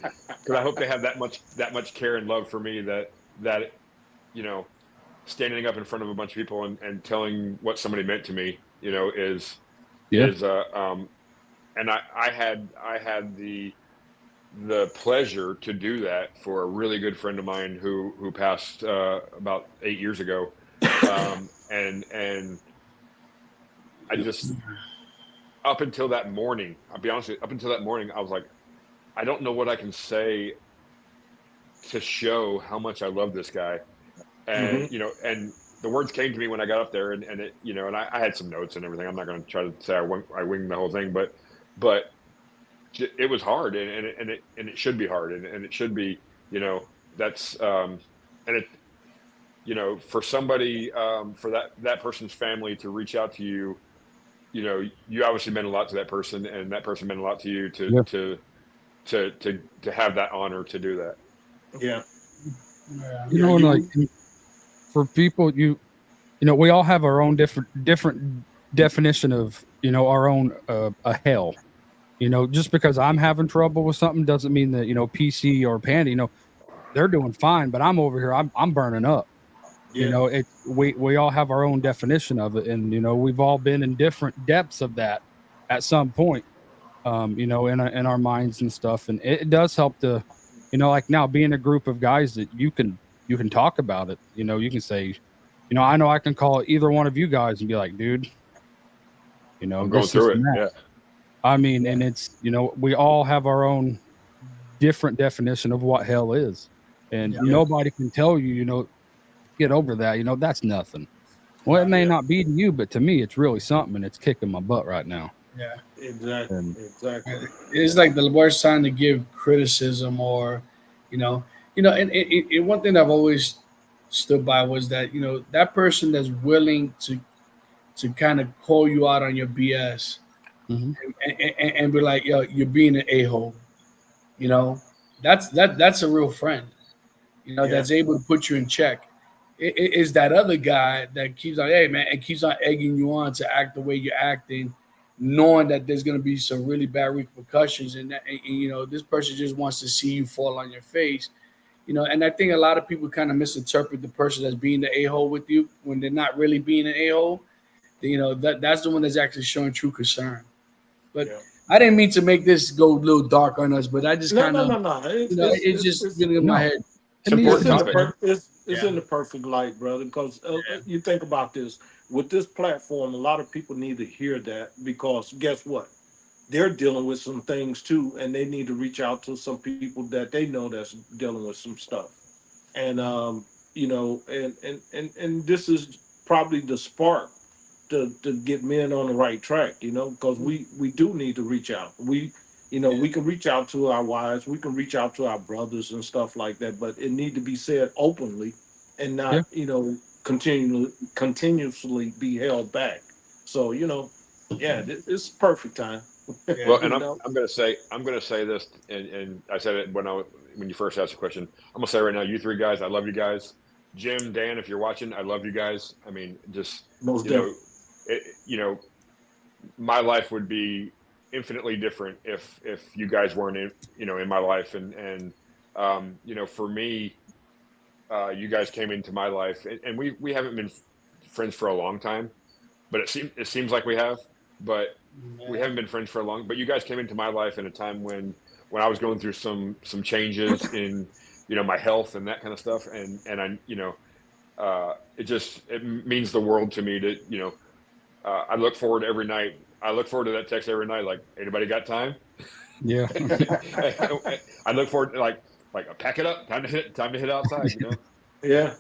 I hope they have that much care and love for me, that you know standing up in front of a bunch of people and telling what somebody meant to me, Yeah. is and I had the pleasure to do that for a really good friend of mine who passed about 8 years ago, and I just, up until that morning, I'll be honest with you, up until that morning, I was like, I don't know what I can say to show how much I love this guy. And, Mhm. and the words came to me when I got up there, and it, I had some notes and everything. I'm not going to try to say I winged the whole thing, but it was hard, and it should be hard. And it should be, that's, and it, for somebody, for that person's family to reach out to you, you obviously meant a lot to that person, and that person meant a lot to you to Yeah. to to have that honor to do that. Yeah, Yeah. You yeah, know, and like, you. for people, we all have our own different definition of, our own a hell. Just because I'm having trouble with something doesn't mean that, PC or Panda, they're doing fine, but I'm over here, I'm burning up. Yeah, We all have our own definition of it, and we've all been in different depths of that at some point, in our minds and stuff. And it does help to, like, now being a group of guys that you can talk about it. You can say, I know I can call either one of you guys and be like, dude, I'm going this through and it. that. Yeah. I mean, yeah, and it's, we all have our own different definition of what hell is. And Yeah. yeah, nobody can tell you, get over that. That's nothing. Well, it Right. may yeah. not be to you, but to me, it's really something, and it's kicking my butt right now. Yeah. Exactly, And exactly. It's like the worst time to give criticism, or, you know, and one thing I've always stood by was that that person that's willing to kind of call you out on your BS, mhm. and be like, yo, you're being an a hole. You know, that's a real friend. that's able to put you in check. It is that other guy that keeps on, hey man, and keeps on egging you on to act the way you're acting, knowing that there's going to be some really bad repercussions, and this person just wants to see you fall on your face. And I think a lot of people kind of misinterpret the person as being the a-hole with you when they're not really being an a-hole. That's the one that's actually showing true concern. But I didn't mean to make this go a little dark on us, but I just kind of, no. it's just getting in my head. It's important topic. It's in the perfect light, brother. Because you think about this with this platform, a lot of people need to hear that because guess what? They're dealing with some things too, and they need to reach out to some people that they know that's dealing with some stuff. And and this is probably the spark to get men on the right track, because we do need to reach out. We can reach out to our wives, we can reach out to our brothers and stuff like that, but it need to be said openly and not, continuously be held back. So, it's perfect time. Well, and I'm going to say this, and I said it when you first asked the question. I'm going to say right now, you three guys, I love you guys. Jim, Dan, if you're watching, I love you guys. I mean, just Most definitely. My life would be infinitely different if you guys weren't in my life, and for me, you guys came into my life, and we haven't been friends for a long time, but it seems like we have, but we haven't been friends for a long. But you guys came into my life in a time when I was going through some changes in my health and that kind of stuff, and I it means the world to me to I look forward every night. I look forward to that text every night. Like, anybody got time? Yeah. I look forward to like pack it up. Time to hit outside. Yeah.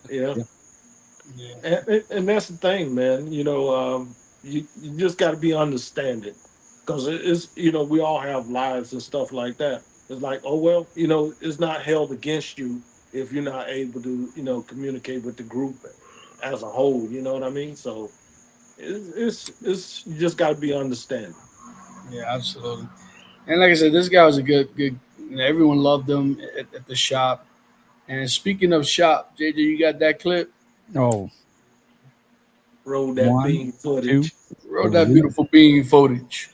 And that's the thing, man. You just got to be understanding, because it's we all have lives and stuff like that. It's like, oh well, it's not held against you if you're not able to communicate with the group as a whole. You know what I mean? So it's you just got to be understanding. Yeah, absolutely. And like I said, this guy was a good. Everyone loved him at the shop. And speaking of shop, JJ, you got that clip? Oh, Roll that one, bean footage. Roll that beautiful bean footage.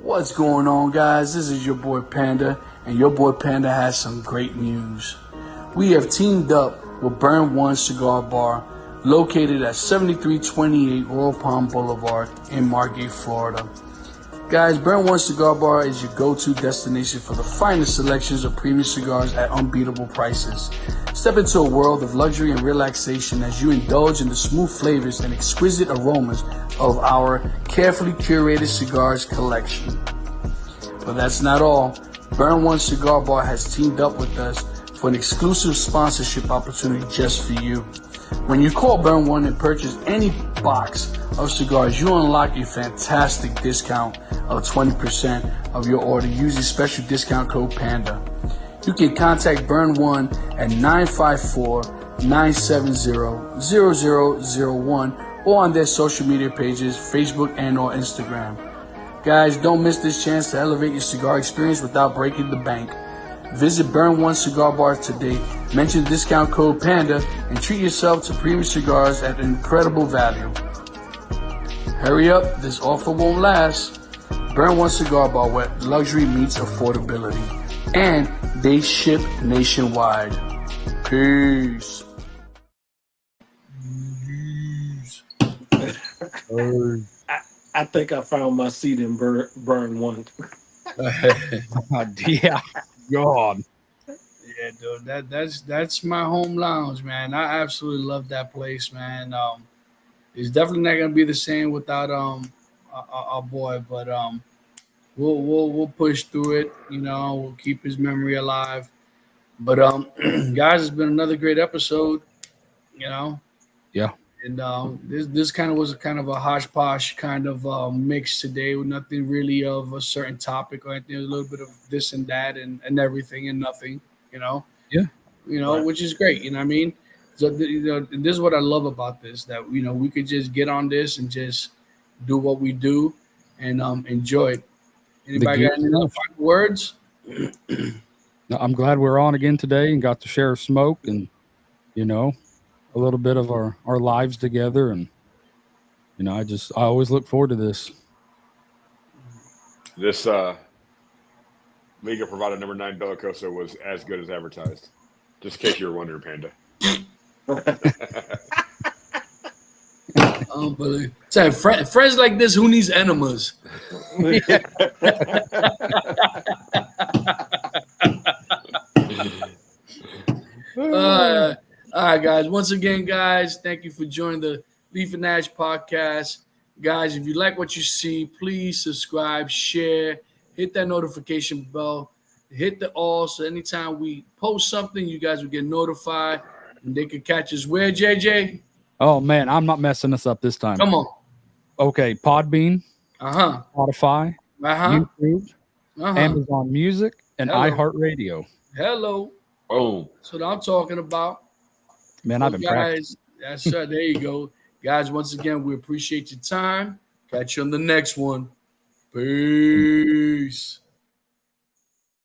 What's going on, guys? This is your boy Panda, and your boy Panda has some great news. We have teamed up with Burn One Cigar Bar, located at 7328 Royal Palm Boulevard in Margate, Florida. Guys, Burn One Cigar Bar is your go-to destination for the finest selections of premium cigars at unbeatable prices. Step into a world of luxury and relaxation as you indulge in the smooth flavors and exquisite aromas of our carefully curated cigars collection. But that's not all. Burn One Cigar Bar has teamed up with us for an exclusive sponsorship opportunity just for you. When you call Burn One and purchase any box of cigars, you unlock a fantastic discount of 20% of your order using special discount code PANDA. You can contact Burn One at 954-970-0001 or on their social media pages, Facebook and or Instagram. Guys, don't miss this chance to elevate your cigar experience without breaking the bank. Visit Burn One Cigar Bar today, mention discount code PANDA, and treat yourself to premium cigars at an incredible value. Hurry up, this offer won't last. Burn One Cigar Bar, where luxury meets affordability. And they ship nationwide. Peace. I think I found my seat in Burn One. Yeah. God. Yeah, dude, that's my home lounge, man. I absolutely love that place, man. It's definitely not gonna be the same without our boy, but we'll push through it. We'll keep his memory alive. But guys, it's been another great episode. Yeah. And this kind of was kind of a hodgepodge kind of mix today, with nothing really of a certain topic or anything. A little bit of this and that and everything and nothing. Yeah. Right. Which is great. You know what I mean? So this is what I love about this, that we could just get on this and just do what we do and enjoy it. Anybody got any other final words? I'm glad we're on again today and got to share smoke and, you know, a little bit of our lives together. And, you know, I always look forward to this. This Liga Privada number 9 Bellicoso was as good as advertised. Just in case you were wondering, Panda. Unbelievable. Say, friends like this, who needs enemas? All right, guys. Once again, guys, thank you for joining the Leaf and Ash podcast. Guys, if you like what you see, please subscribe, share, hit that notification bell, hit the all so anytime we post something, you guys will get notified and they can catch us where, JJ? Oh, man, I'm not messing this up this time. Come on. Okay, Podbean, Uh-huh. Spotify, Uh-huh. YouTube, Uh-huh. Amazon Music, and Hello. iHeartRadio. Hello. Boom. That's what I'm talking about. Man, I've been practicing. Yes, sir. There you go. Guys, once again, we appreciate your time. Catch you on the next one. Peace.